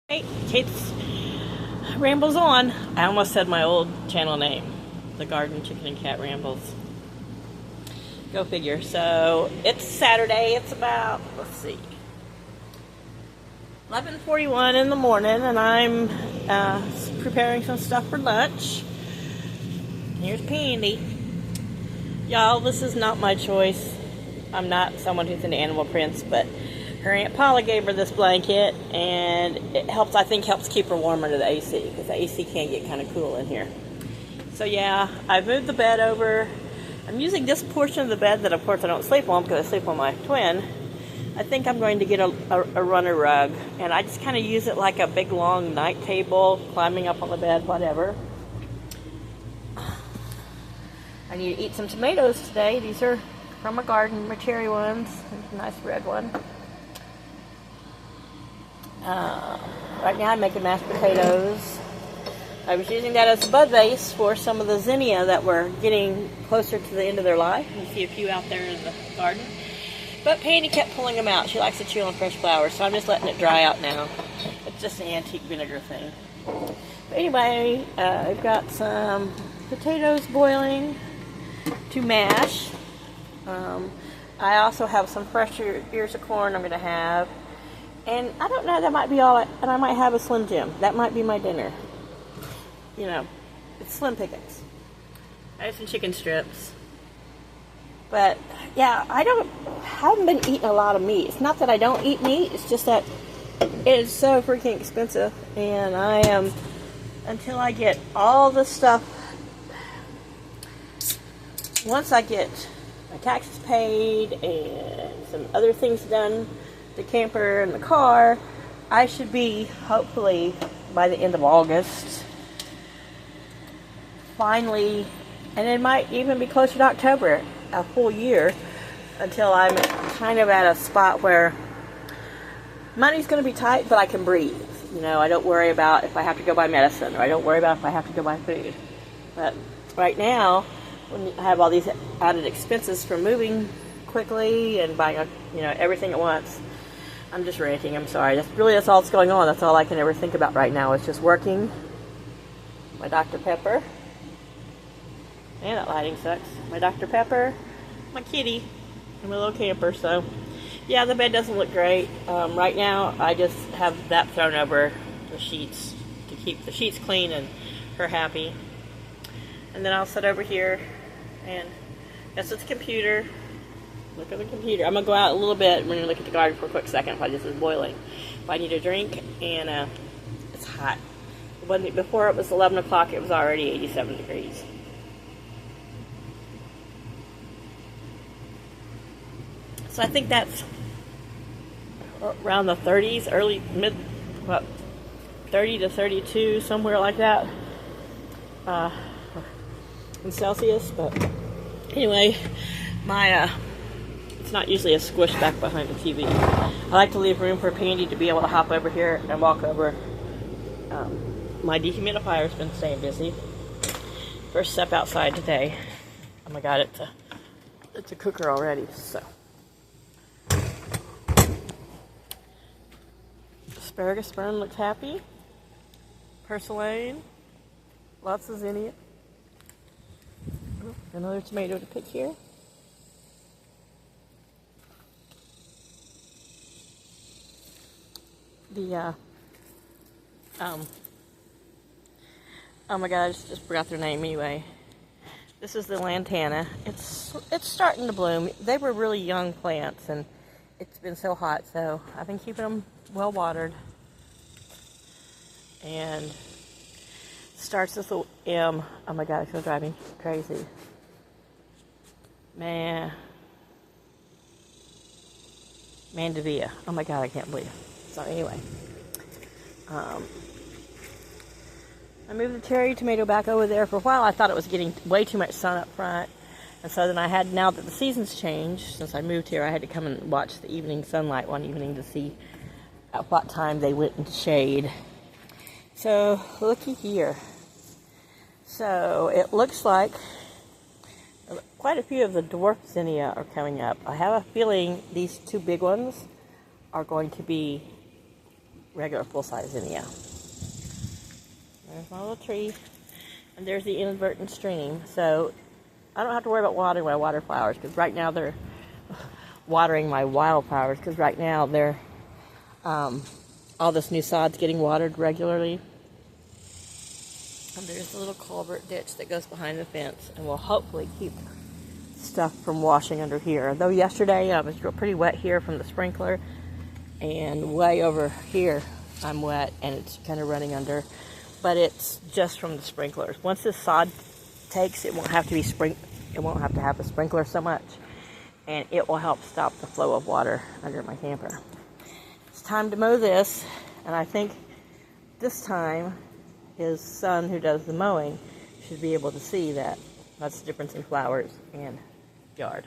Hey, Kate's Rambles On. I almost said my old channel name, The Garden Chicken and Cat Rambles. Go figure. So, it's Saturday. It's about, let's see, 11:41 in the morning, and I'm preparing some stuff for lunch. Here's Candy. Y'all, this is not my choice. I'm not someone who's into animal prints, but her Aunt Paula gave her this blanket, and it helps, I think, helps keep her warm under the AC, because the AC can get kind of cool in here. So yeah, I've moved the bed over. I'm using this portion of the bed that, of course, I don't sleep on because I sleep on my twin. I think I'm going to get a runner rug, and I just kind of use it like a big, long night table, climbing up on the bed, whatever. I need to eat some tomatoes today. These are from my garden, my cherry ones. There's a nice red one. Right now I'm making mashed potatoes. I was using that as a bud vase for some of the zinnia that were getting closer to the end of their life. You see a few out there in the garden. But Pandy kept pulling them out. She likes to chew on fresh flowers, so I'm just letting it dry out now. It's just an antique vinegar thing. But anyway, I've got some potatoes boiling to mash. I also have some fresh ears of corn I'm going to have. And I don't know, that might be all, and I might have a Slim Jim. That might be my dinner. You know, it's slim pickings. I have some chicken strips. But, yeah, I haven't been eating a lot of meat. It's not that I don't eat meat, it's just that it is so freaking expensive. And I am, until I get all the stuff, once I get my taxes paid and some other things done, the camper and the car, I should be, hopefully, by the end of August, finally, and it might even be closer to October, a full year, until I'm kind of at a spot where money's going to be tight, but I can breathe. You know, I don't worry about if I have to go buy medicine, or I don't worry about if I have to go buy food. But right now, when I have all these added expenses from moving quickly and buying, everything at once, I'm just ranting. I'm sorry. That's all that's going on. That's all I can ever think about right now. Is just working. My Dr. Pepper. Man, that lighting sucks. My Dr. Pepper. My kitty. And my little camper. So, yeah, the bed doesn't look great. Right now, I just have that thrown over the sheets to keep the sheets clean and her happy. And then I'll sit over here and mess with the computer. Look at the computer. I'm going to go out a little bit. We're going to look at the garden for a quick second while this is boiling. If I need a drink, and it's hot. Before it was 11 o'clock, it was already 87 degrees. So I think that's around the 30s, 30 to 32, somewhere like that, in Celsius. But anyway, it's not usually a squish back behind the TV. I like to leave room for Pandy to be able to hop over here and walk over. My dehumidifier's been staying busy. First step outside today. Oh my God, it's a cooker already. So asparagus burn looks happy. Purslane, lots of zinnia. Another tomato to pick here. Oh my God, I just forgot their name anyway. This is the lantana. It's starting to bloom. They were really young plants, and it's been so hot, so I've been keeping them well watered. And starts with the M. Oh my God, it's gonna drive me crazy. Mandevilla. Oh my God, I can't believe it. So anyway, I moved the cherry tomato back over there. For a while I thought it was getting way too much sun up front, and so then now that the seasons changed, since I moved here, I had to come and watch the evening sunlight one evening to see at what time they went into shade. So looky here. So it looks like quite a few of the dwarf zinnia are coming up. I have a feeling these two big ones are going to be regular full-size zinnia. There's my little tree, and there's the inadvertent stream. So I don't have to worry about watering my water flowers, because right now they're watering my wildflowers, because right now they're all this new sod's getting watered regularly. And there's a little culvert ditch that goes behind the fence, and will hopefully keep stuff from washing under here. Though yesterday it was pretty wet here from the sprinkler, and way over here I'm wet and it's kind of running under, but it's just from the sprinklers. Once this sod takes, it won't have to have a sprinkler so much, and it will help stop the flow of water under my camper. It's time to mow this, and I think this time his son, who does the mowing, should be able to see that that's the difference in flowers and yard.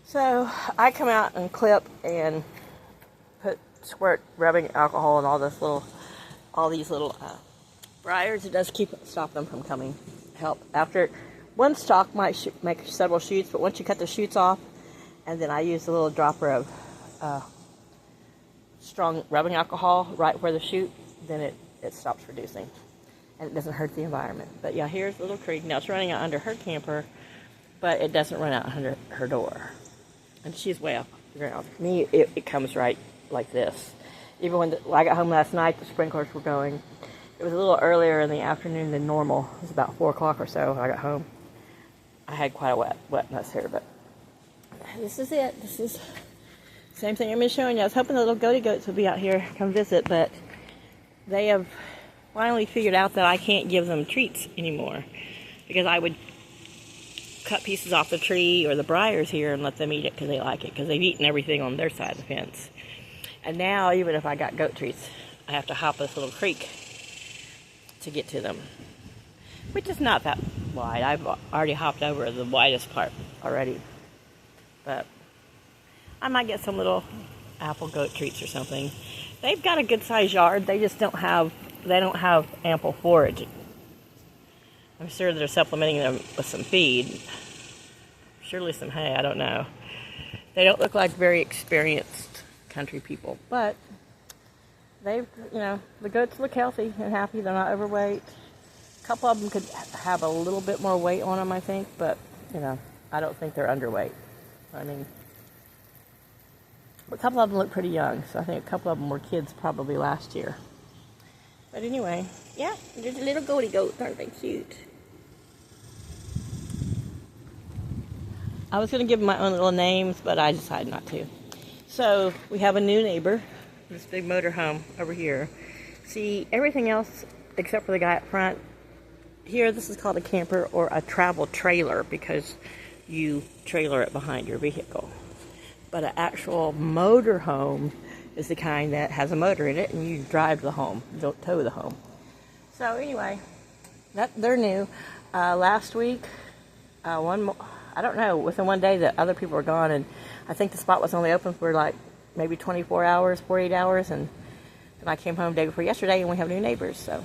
So I come out and clip and squirt rubbing alcohol and all these little briars. It does stop them from coming. Help after one stalk might make several shoots, but once you cut the shoots off, and then I use a little dropper of strong rubbing alcohol right where the shoot, then it stops producing, and it doesn't hurt the environment. But yeah, here's the little creek. Now it's running out under her camper, but it doesn't run out under her door, and she's way off the ground. For me, it comes right like this. Even when I got home last night, the sprinklers were going. It was a little earlier in the afternoon than normal. It was about 4 o'clock or so when I got home. I had quite a wet mess here, but this is it. This is the same thing I've been showing you. I was hoping the little goaty goats would be out here, come visit, but they have finally figured out that I can't give them treats anymore, because I would cut pieces off the tree or the briars here and let them eat it because they like it, because they've eaten everything on their side of the fence. And now, even if I got goat treats, I have to hop this little creek to get to them, which is not that wide. I've already hopped over the widest part already, but I might get some little apple goat treats or something. They've got a good sized yard. They just don't have ample forage. I'm sure they're supplementing them with some feed, surely some hay. I don't know. They don't look like very experienced country people, but the goats look healthy and happy. They're not overweight. A couple of them could have a little bit more weight on them, I think, but I don't think they're underweight. I mean, a couple of them look pretty young, so I think a couple of them were kids probably last year. But anyway, yeah, there's a little goaty goat. Aren't they cute? I was going to give them my own little names, but I decided not to. So we have a new neighbor, this big motor home over here. See, everything else except for the guy up front, here this is called a camper or a travel trailer, because you trailer it behind your vehicle. But an actual motor home is the kind that has a motor in it, and you drive the home. You don't tow the home. So anyway, they're new. Last week, I don't know, within one day that other people were gone, and I think the spot was only open for like maybe 24 hours, 48 hours, and then I came home the day before yesterday, and we have new neighbors. So,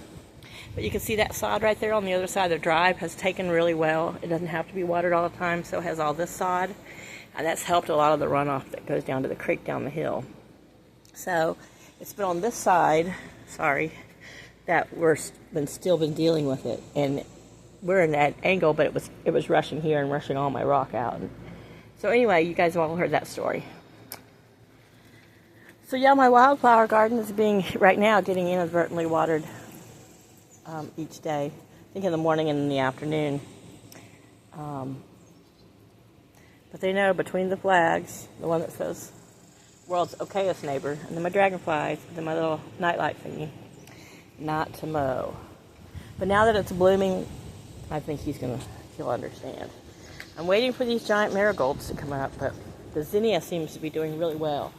but you can see that sod right there on the other side of the drive has taken really well. It doesn't have to be watered all the time, so it has all this sod. And that's helped a lot of the runoff that goes down to the creek down the hill. So it's been on this side, that we've still been dealing with it. And we're in that angle, but it was rushing here and rushing all my rock out. So anyway, you guys have all heard that story. So yeah, my wildflower garden is right now getting inadvertently watered each day. I think in the morning and in the afternoon. But they know between the flags, the one that says world's okayest neighbor, and then my dragonflies, and then my little nightlight thingy, not to mow. But now that it's blooming, I think he'll understand. I'm waiting for these giant marigolds to come up, but the zinnia seems to be doing really well.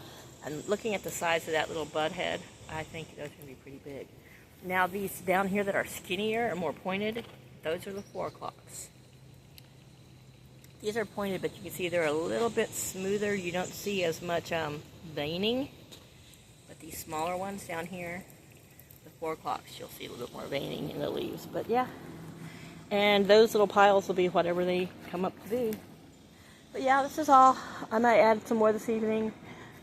And looking at the size of that little bud head, I think those are going to be pretty big. Now these down here that are skinnier and more pointed, those are the 4 o'clocks. These are pointed, but you can see they're a little bit smoother. You don't see as much veining. But these smaller ones down here, the 4 o'clocks, you'll see a little bit more veining in the leaves. But yeah, and those little piles will be whatever they come up to be. But yeah, this is all. I might add some more this evening.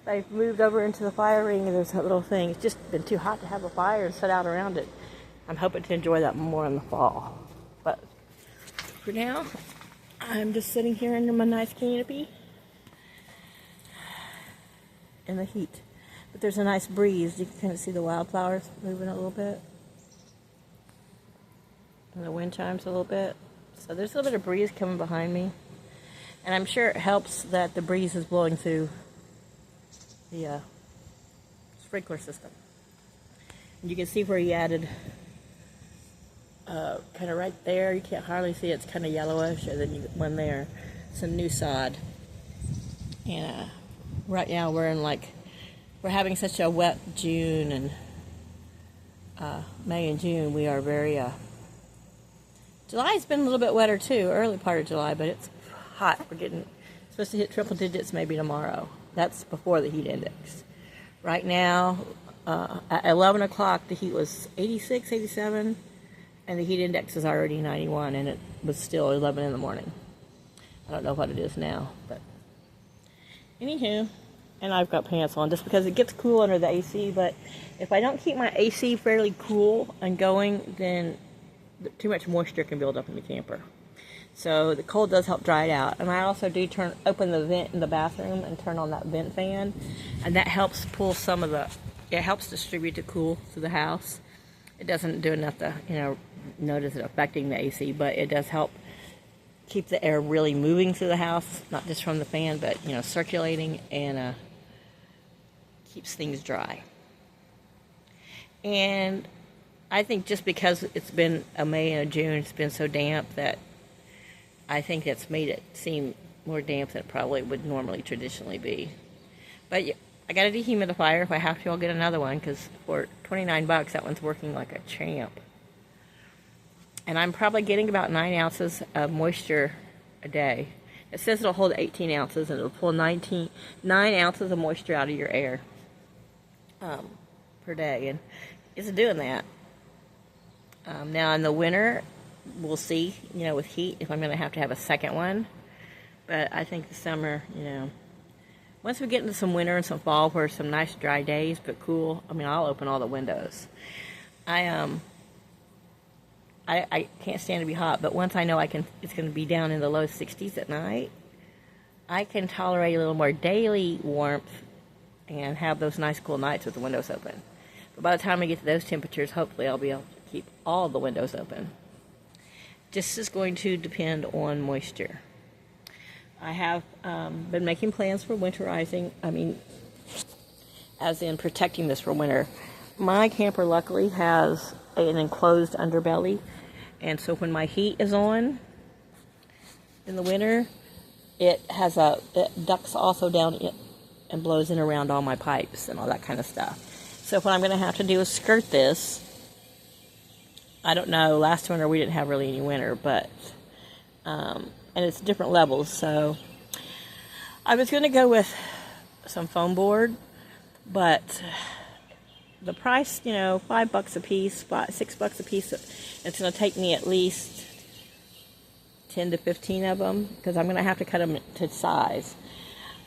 They've moved over into the fire ring, and there's a little thing. It's just been too hot to have a fire and sit out around it. I'm hoping to enjoy that more in the fall. But for now, I'm just sitting here under my nice canopy in the heat. But there's a nice breeze. You can kind of see the wildflowers moving a little bit. And the wind chimes a little bit. So there's a little bit of breeze coming behind me. And I'm sure it helps that the breeze is blowing through the sprinkler system. And you can see where he added kind of right there. You can't hardly see it. It's kind of yellowish. And then one there. Some new sod. And right now we're having such a wet June, and May and June we are very July's been a little bit wetter too, early part of July, but it's hot. We're supposed to hit triple digits maybe tomorrow. That's before the heat index. Right now, at 11 o'clock, the heat was 86, 87, and the heat index is already 91, and it was still 11 in the morning. I don't know what it is now, but anywho, and I've got pants on just because it gets cool under the AC, but if I don't keep my AC fairly cool and going, then too much moisture can build up in the camper. So the cold does help dry it out. And I also do open the vent in the bathroom and turn on that vent fan. And that helps pull some of it helps distribute the cool through the house. It doesn't do enough to, notice it affecting the AC, but it does help keep the air really moving through the house, not just from the fan, but, circulating, and keeps things dry. And I think just because it's been a May and a June, it's been so damp that I think that's made it seem more damp than it probably would normally traditionally be. But I got a dehumidifier. If I have to, I'll get another one, because for $29, that one's working like a champ. And I'm probably getting about 9 ounces of moisture a day. It says it'll hold 18 ounces, and it'll pull 9 ounces of moisture out of your air per day. And it's doing that. Now in the winter, we'll see, with heat, if I'm going to have a second one. But I think the summer, once we get into some winter and some fall where some nice dry days, but cool, I'll open all the windows. I can't stand to be hot, but once I know it's going to be down in the low 60s at night, I can tolerate a little more daily warmth and have those nice cool nights with the windows open. But by the time I get to those temperatures, hopefully I'll be able to keep all the windows open. This is going to depend on moisture. I have been making plans for winterizing, as in protecting this for winter. My camper luckily has an enclosed underbelly, and so when my heat is on in the winter, it ducts also down and blows in around all my pipes and all that kind of stuff. So what I'm going to have to do is skirt this. I don't know, last winter we didn't have really any winter, but, and it's different levels, so I was going to go with some foam board, but the price, $5 a piece, $6 a piece, it's going to take me at least 10 to 15 of them, because I'm going to have to cut them to size.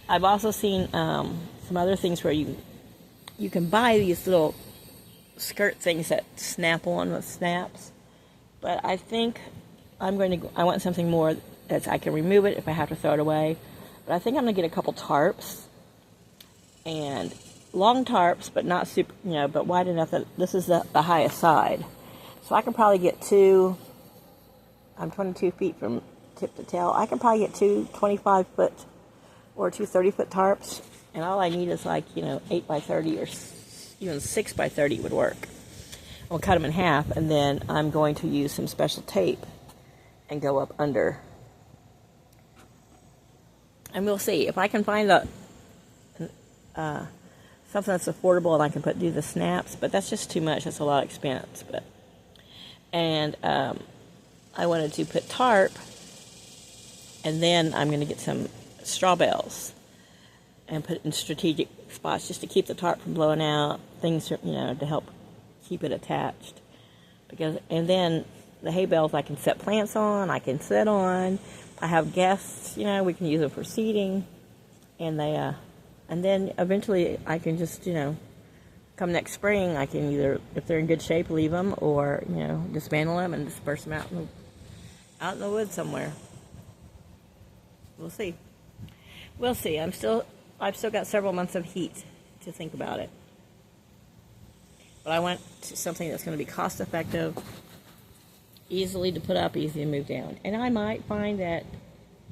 I've also seen some other things where you can buy these little skirt things that snap on with snaps, but I think I want something more that I can remove it if I have to throw it away. But I think I'm going to get a couple tarps, and long tarps, but not super, but wide enough that this is the highest side. So I can probably get two, I'm 22 feet from tip to tail. I can probably get two 25-foot or two 30-foot tarps, and all I need is 8 by 30 or even 6 by 30 would work. I'll cut them in half, and then I'm going to use some special tape and go up under. And we'll see if I can find something that's affordable and I can do the snaps, but that's just too much. That's a lot of expense. And I wanted to put tarp, and then I'm going to get some straw bales and put it in strategic spots just to keep the tarp from blowing out, things, to help keep it attached. And then the hay bales I can set plants on, I can sit on. I have guests, we can use them for seating, and they And then eventually I can just, come next spring, I can either, if they're in good shape, leave them, or, dismantle them and disperse them out in the woods somewhere. We'll see. We'll see. I've still got several months of heat to think about it. But I want something that's going to be cost effective, easily to put up, easy to move down. And I might find that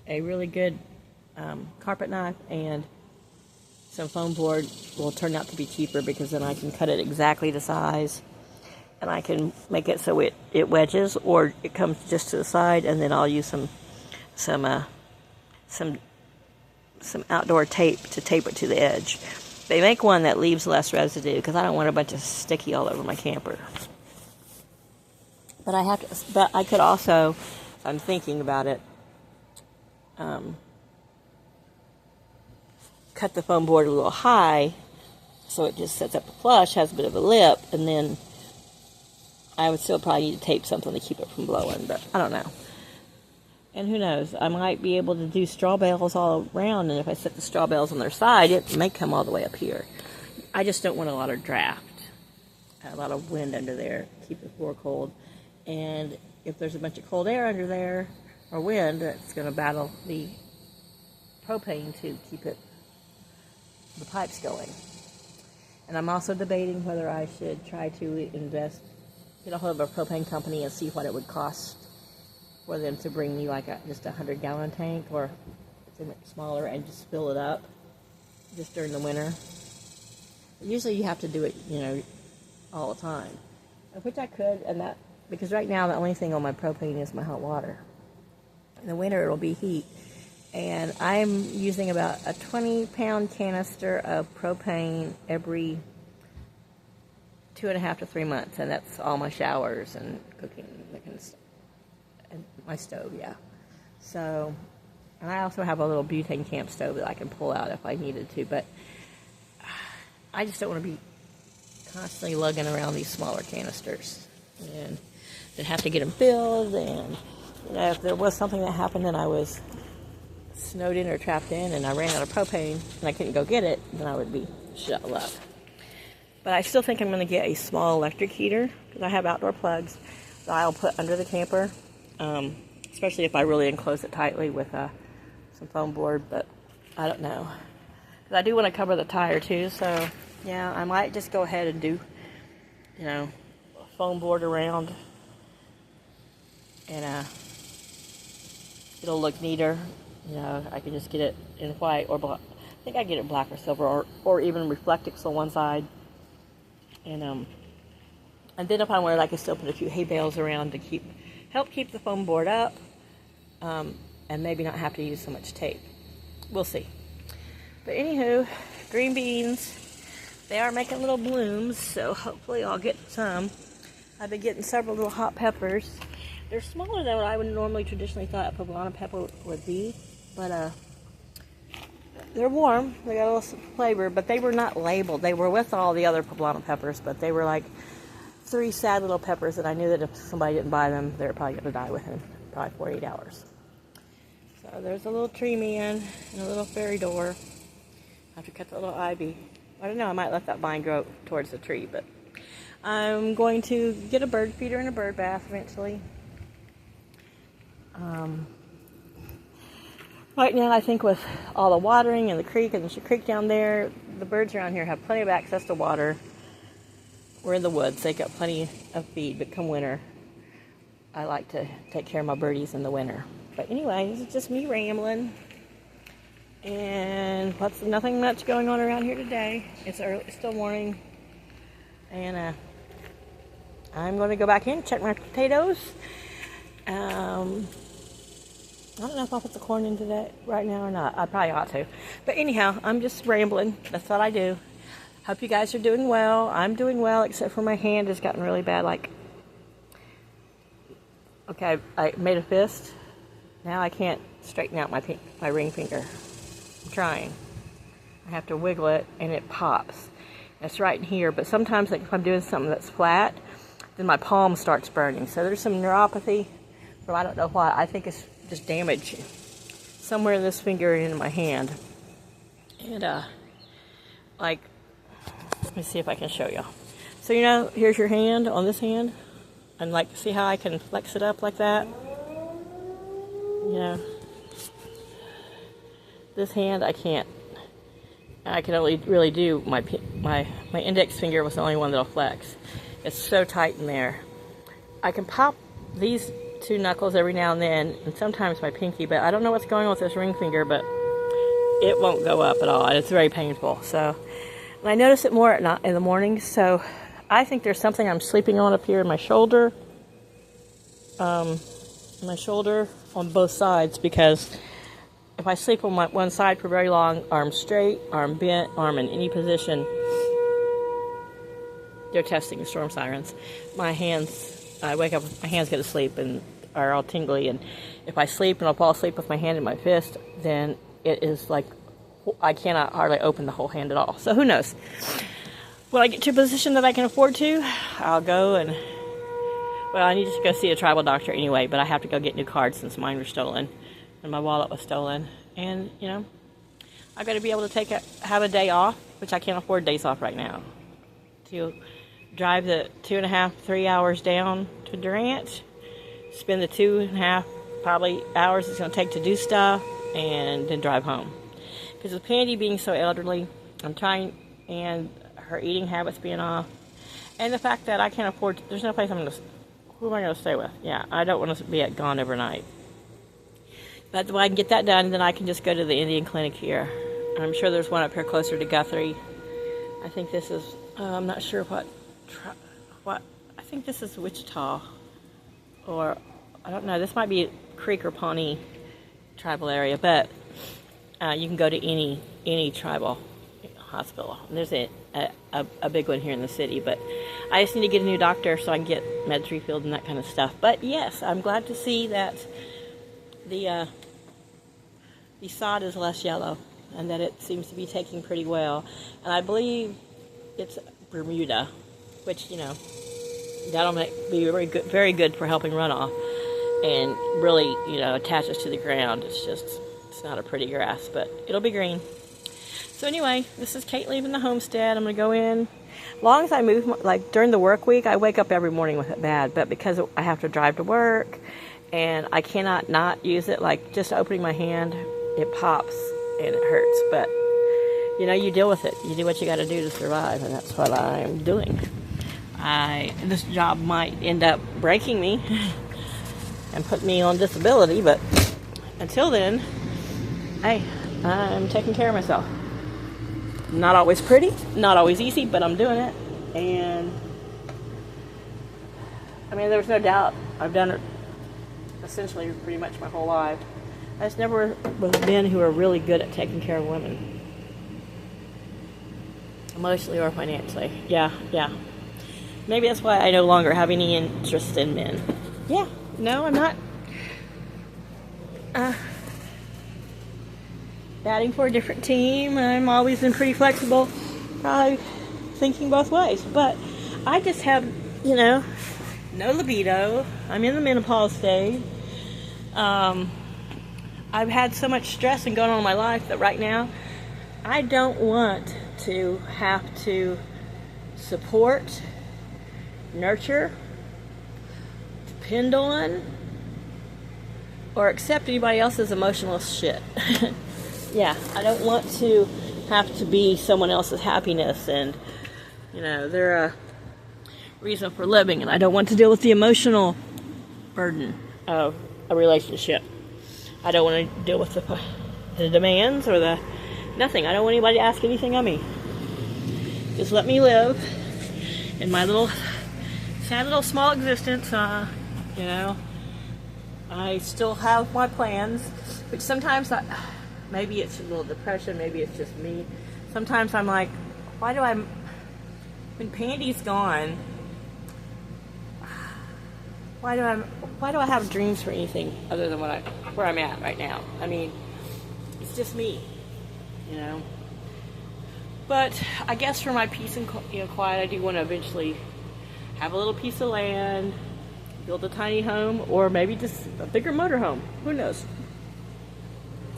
a really good carpet knife and some foam board will turn out to be cheaper, because then I can cut it exactly to size, and I can make it so it wedges, or it comes just to the side, and then I'll use some outdoor tape to tape it to the edge. They make one that leaves less residue, because I don't want a bunch of sticky all over my camper. But I could also, if I'm thinking about it, cut the foam board a little high, so it just sets up flush, has a bit of a lip, and then I would still probably need to tape something to keep it from blowing, but I don't know. And who knows, I might be able to do straw bales all around, and if I set the straw bales on their side, it may come all the way up here. I just don't want a lot of draft, a lot of wind under there, keep the floor cold. And if there's a bunch of cold air under there, or wind, it's going to battle the propane to keep the pipes going. And I'm also debating whether I should try to get a hold of a propane company and see what it would cost for them to bring me like just a 100-gallon tank, or it's much smaller, and just fill it up just during the winter. Usually you have to do it, all the time, which I could, because right now the only thing on my propane is my hot water. In the winter it'll be heat. And I'm using about a 20-pound canister of propane every 2.5 to 3 months, and that's all my showers and cooking, that kind of stuff, and my stove, yeah. So, and I also have a little butane camp stove that I can pull out if I needed to, but I just don't want to be constantly lugging around these smaller canisters, and then have to get them filled. And if there was something that happened and I was snowed in or trapped in and I ran out of propane and I couldn't go get it, then I would be shut up. But I still think I'm going to get a small electric heater, because I have outdoor plugs that I'll put under the camper, especially if I really enclose it tightly with some foam board. But I don't know, because I do want to cover the tire too. So yeah, I might just go ahead and do a foam board around, and it'll look neater. I can just get it in white or black. I think I get it black or silver, or even Reflectix on one side. And then if I wanted, I could still put a few hay bales around to help keep the foam board up, and maybe not have to use so much tape. We'll see. But anywho, green beans, they are making little blooms, so hopefully I'll get some. I've been getting several little hot peppers. They're smaller than what I would normally traditionally thought a poblano pepper would be, but they're warm. They got a little flavor, but they were not labeled. They were with all the other poblano peppers, but they were like 3 sad little peppers, and I knew that if somebody didn't buy them, they were probably going to die within probably 48 hours. So there's a little tree man and a little fairy door. I have to cut the little ivy. I don't know, I might let that vine grow towards the tree, but I'm going to get a bird feeder and a bird bath eventually. Right now, I think with all the watering and the creek, and there's a creek down there, the birds around here have plenty of access to water. We're in the woods, they got plenty of feed, but come winter, I like to take care of my birdies in the winter. But anyway, this is just me rambling, and nothing much going on around here today. It's early, it's still morning, and I'm going to go back in, check my potatoes. I don't know if I'll put the corn in today, right now or not. I probably ought to. But anyhow, I'm just rambling. That's what I do. Hope you guys are doing well. I'm doing well, except for my hand has gotten really bad. Okay, I made a fist. Now I can't straighten out my ring finger. I'm trying. I have to wiggle it, and it pops. It's right in here. But sometimes, if I'm doing something that's flat, then my palm starts burning. So there's some neuropathy from I don't know what. I think it's just damage somewhere in this finger and in my hand. And like, let me see if I can show you. So, you know, here's your hand on this hand. And, like, see how I can flex it up like that? You know, this hand I can't. I can only really do my index finger was the only one that'll flex. It's so tight in there. I can pop these two knuckles every now and then, and sometimes my pinky, but I don't know what's going on with this ring finger, but it won't go up at all, and it's very painful. So, and I notice it more at night, in the morning. So, I think there's something I'm sleeping on up here in my shoulder. My shoulder on both sides, because if I sleep on one side for very long, arm straight, arm bent, arm in any position, they're testing the storm sirens. My hands, I wake up, my hands go to sleep and are all tingly, and if I sleep and I'll fall asleep with my hand in my fist, then it is like I cannot hardly open the whole hand at all. So who knows? When I get to a position that I can afford to, I'll go and, well, I need to go see a tribal doctor anyway, but I have to go get new cards since mine were stolen and my wallet was stolen. And, you know, I've got to be able to have a day off, which I can't afford days off right now, to drive the 2.5, 3 hours down to Durant, spend the 2.5 probably hours it's going to take to do stuff, and then drive home. Because with Pandy being so elderly, I'm trying, and her eating habits being off, and the fact that I can't afford, there's no place who am I going to stay with? Yeah, I don't want to be gone overnight. But when I can get that done, then I can just go to the Indian clinic here. I'm sure there's one up here closer to Guthrie. I think this is, I'm not sure what, I think this is Wichita, or, I don't know, this might be Creek or Pawnee tribal area, but you can go to any tribal hospital. And there's a big one here in the city, but I just need to get a new doctor so I can get meds refilled and that kind of stuff. But yes, I'm glad to see that the sod is less yellow and that it seems to be taking pretty well. And I believe it's Bermuda, which, you know, that'll be very good for helping runoff and really, you know, attaches to the ground. It's not a pretty grass, but it'll be green. So anyway, this is Kate leaving the homestead. I'm going to go in. As long as I move, like during the work week, I wake up every morning with it bad. But because I have to drive to work and I cannot not use it, like just opening my hand, it pops and it hurts. But, you know, you deal with it. You do what you got to do to survive, and that's what I'm doing. This job might end up breaking me and put me on disability, but until then, hey, I'm taking care of myself. Not always pretty, not always easy, but I'm doing it. And I mean, there's no doubt I've done it essentially pretty much my whole life. I just never was men who are really good at taking care of women, emotionally or financially. Yeah. Maybe that's why I no longer have any interest in men. Yeah, no, I'm not batting for a different team. I'm always been pretty flexible, probably thinking both ways. But I just have, you know, no libido. I'm in the menopause stage. I've had so much stress and going on in my life that right now I don't want to have to support, nurture, depend on, or accept anybody else's emotional shit. Yeah, I don't want to have to be someone else's happiness, and, you know, they're a reason for living, and I don't want to deal with the emotional burden of a relationship. I don't want to deal with the demands or the nothing. I don't want anybody to ask anything of me. Just let me live in my little sad little small existence. You know, I still have my plans, which sometimes maybe it's a little depression, maybe it's just me. Sometimes I'm like, when Pandy's gone, why do I have dreams for anything other than where I'm at right now? I mean, it's just me, you know. But I guess for my peace and quiet, I do want to eventually have a little piece of land, build a tiny home, or maybe just a bigger motorhome. Who knows?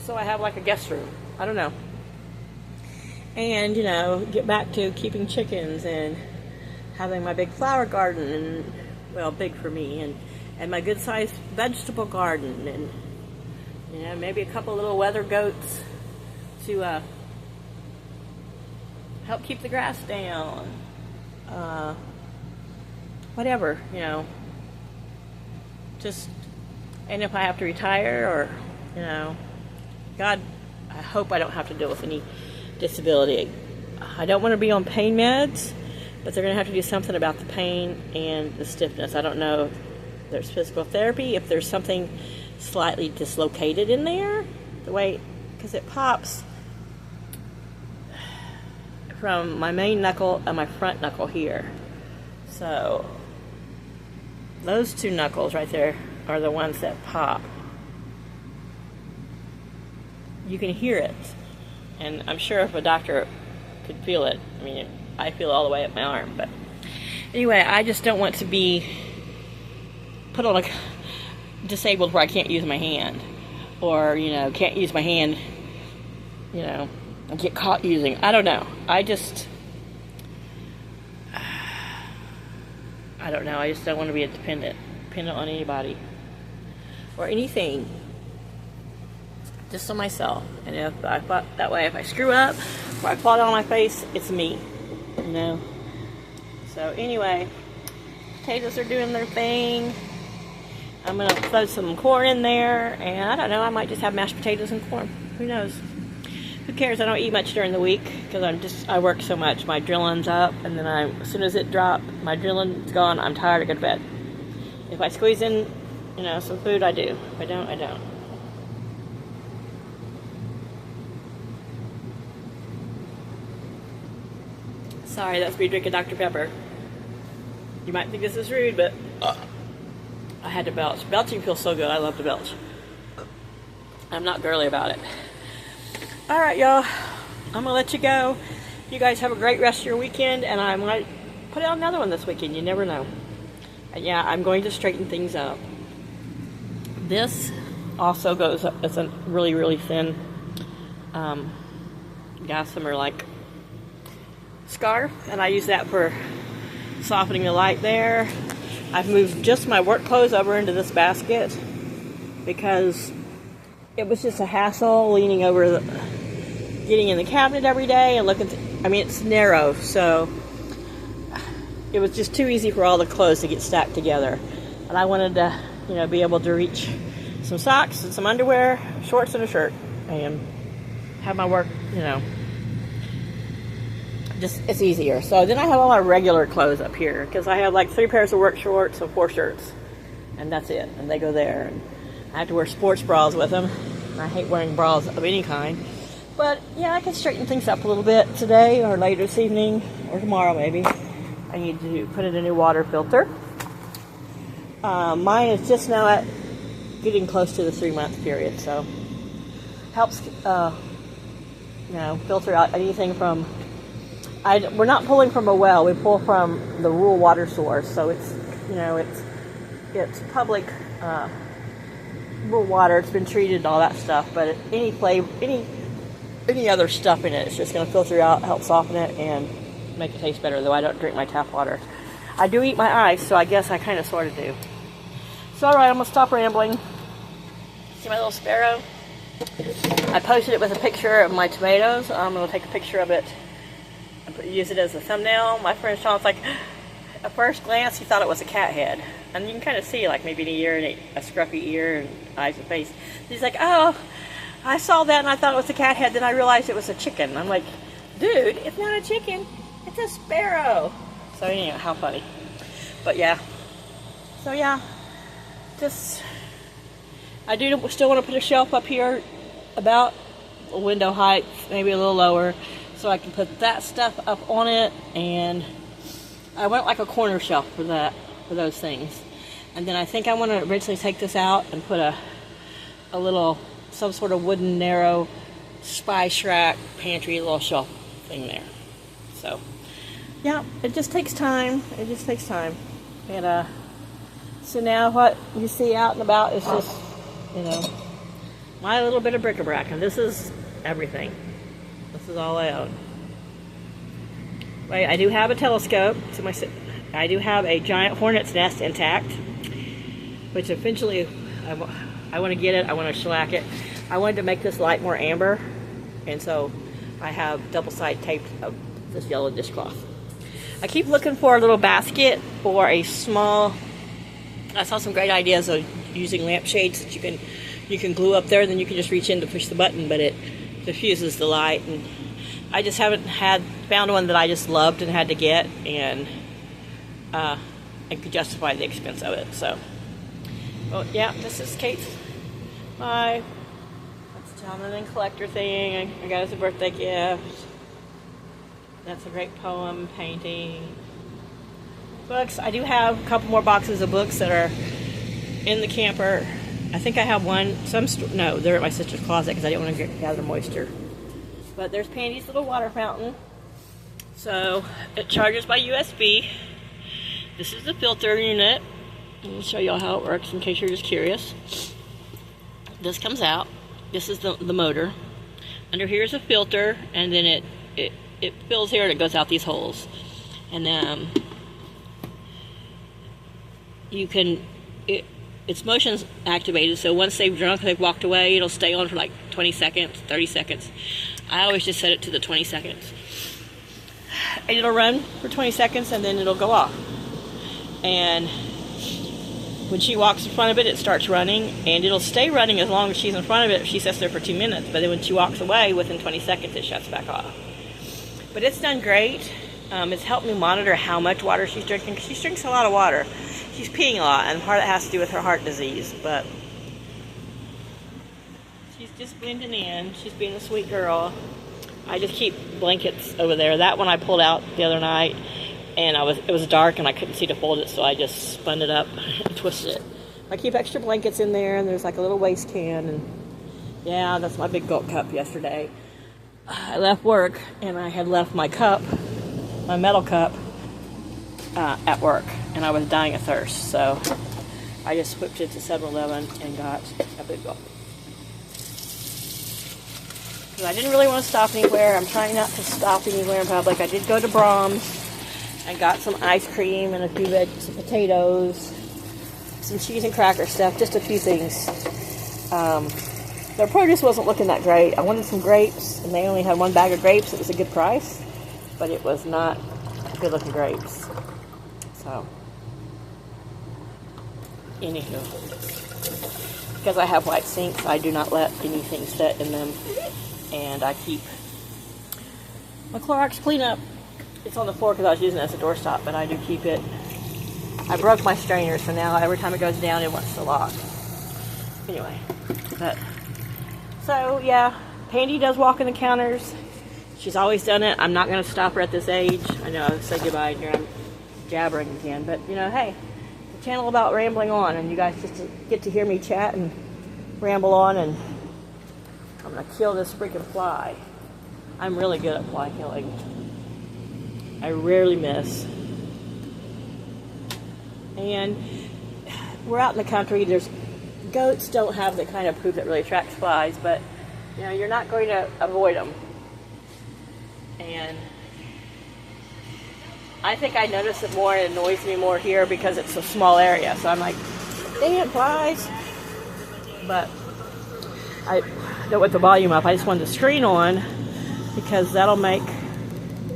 So I have like a guest room. I don't know. and get back to keeping chickens and having my big flower garden, and well, big for me, and my good sized vegetable garden, and maybe a couple little weather goats to help keep the grass down, whatever, just, and if I have to retire, or God, I hope I don't have to deal with any disability. I don't want to be on pain meds, but they're going to have to do something about the pain and the stiffness. I don't know if there's physical therapy, if there's something slightly dislocated in there, the way, because it pops from my main knuckle and my front knuckle here. So those two knuckles right there are the ones that pop. You can hear it, and I'm sure if a doctor could feel it, I mean, I feel it all the way up my arm, but anyway, I just don't want to be put on a disabled where I can't use my hand, or can't use my hand, and get caught using. I don't know. I just don't want to be dependent on anybody or anything, just on myself. And if I thought that way, if I screw up or I fall down on my face, it's me, So anyway, potatoes are doing their thing. I'm gonna throw some corn in there, and I don't know, I might just have mashed potatoes and corn. Who knows? Who cares? I don't eat much during the week because I work so much. My adrenaline's up, and then as soon as it drops, my adrenaline's gone. I'm tired. I go to bed. If I squeeze in, some food, I do. If I don't, I don't. Sorry, that's me drinking Dr. Pepper. You might think this is rude, but I had to belch. Belching feels so good. I love to belch. I'm not girly about it. All right, y'all. I'm going to let you go. You guys have a great rest of your weekend, and I might put out another one this weekend. You never know. And yeah, I'm going to straighten things up. This also goes up as a really, really thin gossamer like scarf, and I use that for softening the light there. I've moved just my work clothes over into this basket because it was just a hassle leaning over getting in the cabinet every day and looking. It's narrow, so it was just too easy for all the clothes to get stacked together. And I wanted to, be able to reach some socks and some underwear, shorts and a shirt, and have my work, just, it's easier. So then I have all my regular clothes up here because I have like 3 pairs of work shorts and 4 shirts, and that's it. And they go there. And I have to wear sports bras with them. I hate wearing bras of any kind. But yeah, I can straighten things up a little bit today or later this evening or tomorrow maybe. I need to put in a new water filter. Mine is just now getting close to the 3-month period, so helps filter out anything from. We're not pulling from a well. We pull from the rural water source, so it's it's public rural water. It's been treated and all that stuff, but any other stuff in it, it's just going to filter out, help soften it, and make it taste better. Though I don't drink my tap water. I do eat my ice, so I guess I kind of sort of do. So all right, I'm gonna stop rambling. See my little sparrow? I posted it with a picture of my tomatoes. I'm gonna take a picture of it and use it as a thumbnail. My friend Sean's like, at first glance, he thought it was a cat head. And you can kind of see like maybe an ear and a scruffy ear and eyes and face. He's like, oh, I saw that and I thought it was a cat head. Then I realized it was a chicken. I'm like, dude, it's not a chicken. It's a sparrow. So anyhow, how funny. But yeah. So yeah, just, I do still want to put a shelf up here about window height, maybe a little lower, so I can put that stuff up on it. And I want like a corner shelf for that, for those things. And then I think I want to eventually take this out and put a little, some sort of wooden narrow spice rack, pantry, little shelf thing there. So yeah, it just takes time. It just takes time. And so now what you see out and about is just, my little bit of bric-a-brac. And this is everything. This is all I own. Wait, I do have a telescope. So I do have a giant hornet's nest intact, which eventually I want to get it. I want to shellac it. I wanted to make this light more amber, and so I have double-side taped this yellow dishcloth. I keep looking for a little basket or a small. I saw some great ideas of using lampshades that you can glue up there, and then you can just reach in to push the button, but it diffuses the light. And I just haven't found one that I just loved and had to get, and I could justify the expense of it. So, well, yeah, this is Kate's my gentleman and collector thing. I got as a birthday gift. That's a great poem, painting, books. I do have a couple more boxes of books that are in the camper. I think I have one. No, they're at my sister's closet because I didn't want to gather moisture. But there's Pandy's little water fountain. So it charges by USB. This is the filter unit. I'll show y'all how it works in case you're just curious. This comes out. This is the motor. Under here is a filter, and then it fills here and it goes out these holes. And then it's motion activated, so once they've drunk, they've walked away, it'll stay on for like 20 seconds, 30 seconds. I always just set it to the 20 seconds. And it'll run for 20 seconds and then it'll go off. And when she walks in front of it, it starts running, and it'll stay running as long as she's in front of it. She sits there for 2 minutes, but then when she walks away, within 20 seconds, it shuts back off. But it's done great. It's helped me monitor how much water she's drinking, because she drinks a lot of water. She's peeing a lot, and part of it has to do with her heart disease, but she's just blending in. She's being a sweet girl. I just keep blankets over there. That one I pulled out the other night, and it was dark, and I couldn't see to fold it, so I just spun it up and twisted it. I keep extra blankets in there, and there's like a little waste can, and yeah, that's my big gulp cup yesterday. I left work, and I had left my cup, my metal cup, at work, and I was dying of thirst, so I just whipped it to 7-Eleven and got a big gulp. Because I didn't really want to stop anywhere. I'm trying not to stop anywhere in public. I did go to Brahms and got some ice cream and a few some potatoes, some cheese and cracker stuff, just a few things. Their produce wasn't looking that great. I wanted some grapes, and they only had one bag of grapes. It was a good price, but it was not good looking grapes. So, anywho, because I have white sinks, I do not let anything sit in them, and I keep my Clorox cleanup. It's on the floor because I was using it as a doorstop, but I do keep it. I broke my strainer, so now every time it goes down, it wants to lock. Anyway, so yeah, Pandy does walk in the counters. She's always done it. I'm not going to stop her at this age. I know I said goodbye here. I'm jabbering again, but you know, hey, the channel about rambling on, and you guys just get to hear me chat and ramble on, and I'm gonna kill this freaking fly. I'm really good at fly killing. I rarely miss. And we're out in the country. Goats don't have the kind of poop that really attracts flies, but you know, you're not going to avoid them. And I think I notice it more, and it annoys me more here because it's a small area. So I'm like, dang it, flies. But I don't want the volume up. I just wanted the screen on because that'll make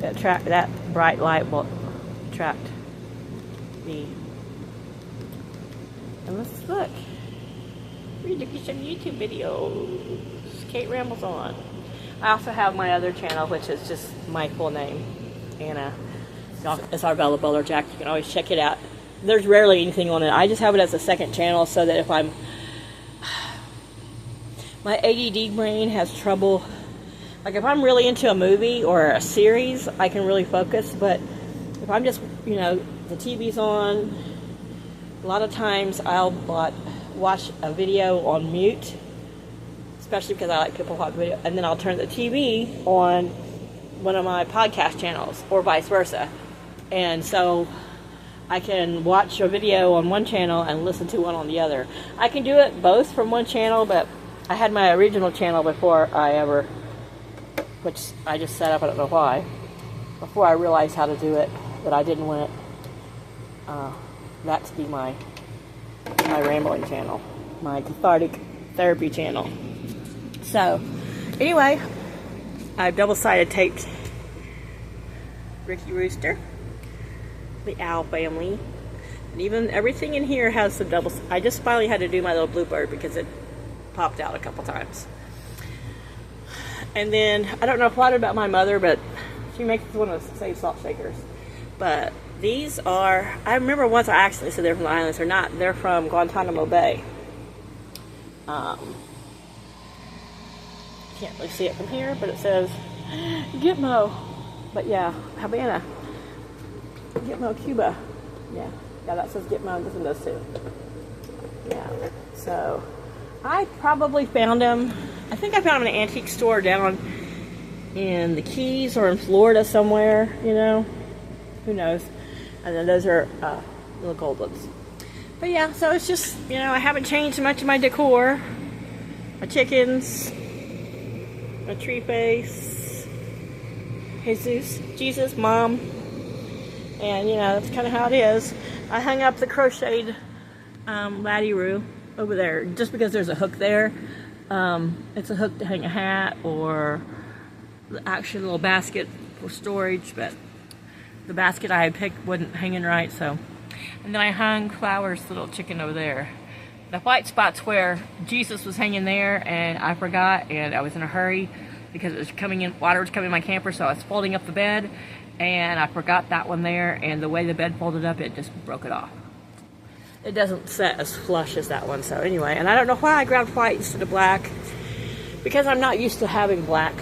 that bright light will attract me. And let's look. Read some YouTube videos. Kate Rambles On. I also have my other channel, which is just my full name, Anna. It's Arbella Bowler Jack. You can always check it out. There's rarely anything on it. I just have it as a second channel so that if my ADD brain has trouble, like if I'm really into a movie or a series, I can really focus, but if I'm just, you know, the TV's on, a lot of times I'll watch a video on mute, especially because I like people watch video, and then I'll turn the TV on one of my podcast channels, or vice versa. And so I can watch a video on one channel and listen to one on the other. I can do it both from one channel, but I had my original channel before which I just set up, I don't know why. before I realized how to do it, that I didn't want that to be my rambling channel, my cathartic therapy channel. So, anyway, I've double-sided taped Ricky Rooster, the owl family, and even everything in here has the double. I just finally had to do my little bluebird because it popped out a couple times. And then, I don't know what about my mother, but she makes one of those save salt shakers. But these are, I remember once I accidentally said they're from the islands. They're not. They're from Guantanamo Bay. Can't really see it from here, but it says Gitmo. But yeah, Havana. Gitmo, Cuba. Yeah, that says Gitmo, and this one does too. Yeah, so I probably found them. I think I found them in an antique store down in the Keys or in Florida somewhere, you know. Who knows? And then those are little gold ones. But yeah, so it's just, you know, I haven't changed much of my decor. My chickens, my tree face, Jesus, Mom. And, you know, that's kind of how it is. I hung up the crocheted laddie-roo over there just because there's a hook there. It's a hook to hang a hat or actually a little basket for storage, but the basket I had picked wasn't hanging right, so. And then I hung Flower's little chicken over there. The white spot's where Jesus was hanging there, and I forgot, and I was in a hurry because it was coming in, water was coming in my camper, so I was folding up the bed, and I forgot that one there, and the way the bed folded up, it just broke it off. It doesn't set as flush as that one, so anyway. And I don't know why I grabbed white instead of black, because I'm not used to having black.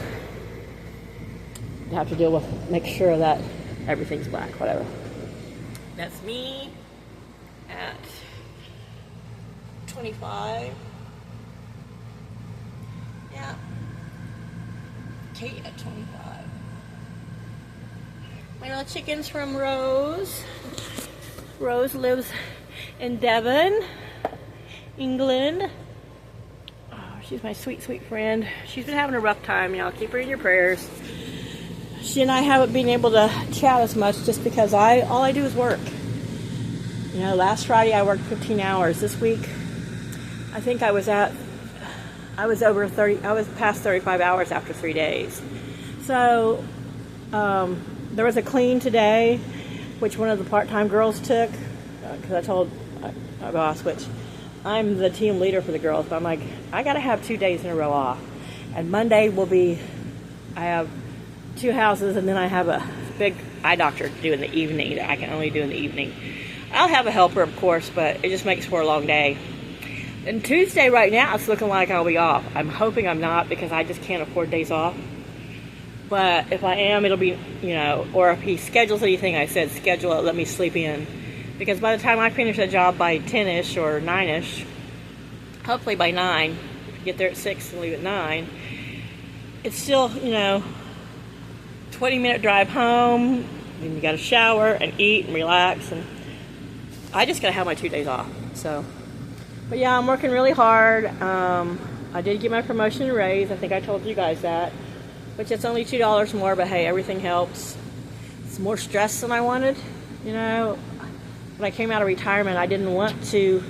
You have to deal with, make sure that everything's black, whatever. That's me at 25. Yeah. Kate at 25. My little chicken's from Rose. Rose lives in Devon, England. Oh, she's my sweet, sweet friend. She's been having a rough time, y'all. Keep her in your prayers. She and I haven't been able to chat as much just because all I do is work. You know, last Friday I worked 15 hours. This week, I think I was past 35 hours after 3 days. So, there was a clean today, which one of the part-time girls took, because I told my boss, which I'm the team leader for the girls, but I'm like, I gotta have 2 days in a row off. And Monday I have 2 houses, and then I have a big eye doctor to do in the evening that I can only do in the evening. I'll have a helper, of course, but it just makes for a long day. And Tuesday right now, it's looking like I'll be off. I'm hoping I'm not, because I just can't afford days off. But if I am, it'll be, you know, or if he schedules anything, I said schedule it, let me sleep in. Because by the time I finish a job by 10-ish or 9-ish, hopefully by 9, get there at 6 and leave at 9, it's still, you know, 20-minute drive home, then you gotta shower and eat and relax, and I just gotta have my 2 days off, so. But yeah, I'm working really hard. I did get my promotion and raise. I think I told you guys that, which it's only $2 more, but hey, everything helps. It's more stress than I wanted, you know. When I came out of retirement, I didn't want to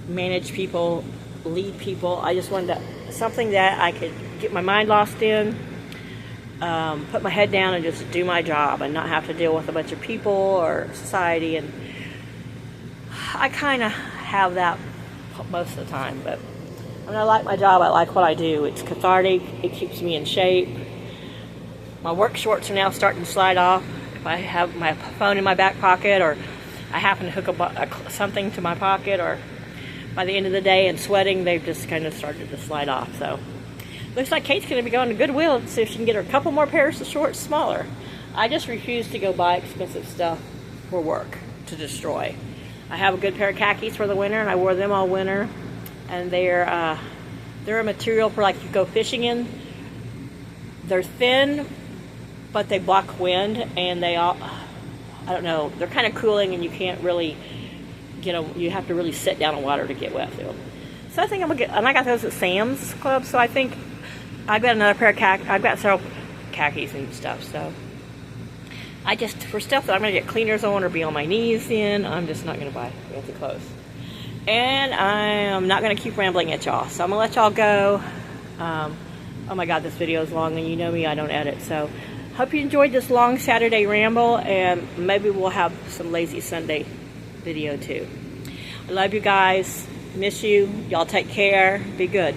manage people, lead people. I just wanted something that I could get my mind lost in, put my head down and just do my job and not have to deal with a bunch of people or society. And I kind of have that most of the time, but I mean, I like my job. I like what I do. It's cathartic. It keeps me in shape. My work shorts are now starting to slide off. If I have my phone in my back pocket, or I happen to hook up something to my pocket, or by the end of the day and sweating, they've just kind of started to slide off. So looks like Kate's going to be going to Goodwill to see if she can get her a couple more pairs of shorts smaller. I just refuse to go buy expensive stuff for work to destroy. I have a good pair of khakis for the winter, and I wore them all winter. And they're a material for, like, you go fishing in. They're thin, but they block wind, and I don't know, they're kind of cooling, and you can't really get them. You have to really sit down in water to get wet through them. So I think I'm gonna get, and I got those at Sam's Club. So I think I've got another pair of khakis. I've got several khakis and stuff. So for stuff that I'm going to get cleaners on or be on my knees in, I'm just not going to buy fancy clothes. And I am not going to keep rambling at y'all. So I'm going to let y'all go. Oh my God, this video is long, and you know me, I don't edit. So hope you enjoyed this long Saturday ramble, and maybe we'll have some lazy Sunday video too. I love you guys. Miss you. Y'all take care. Be good.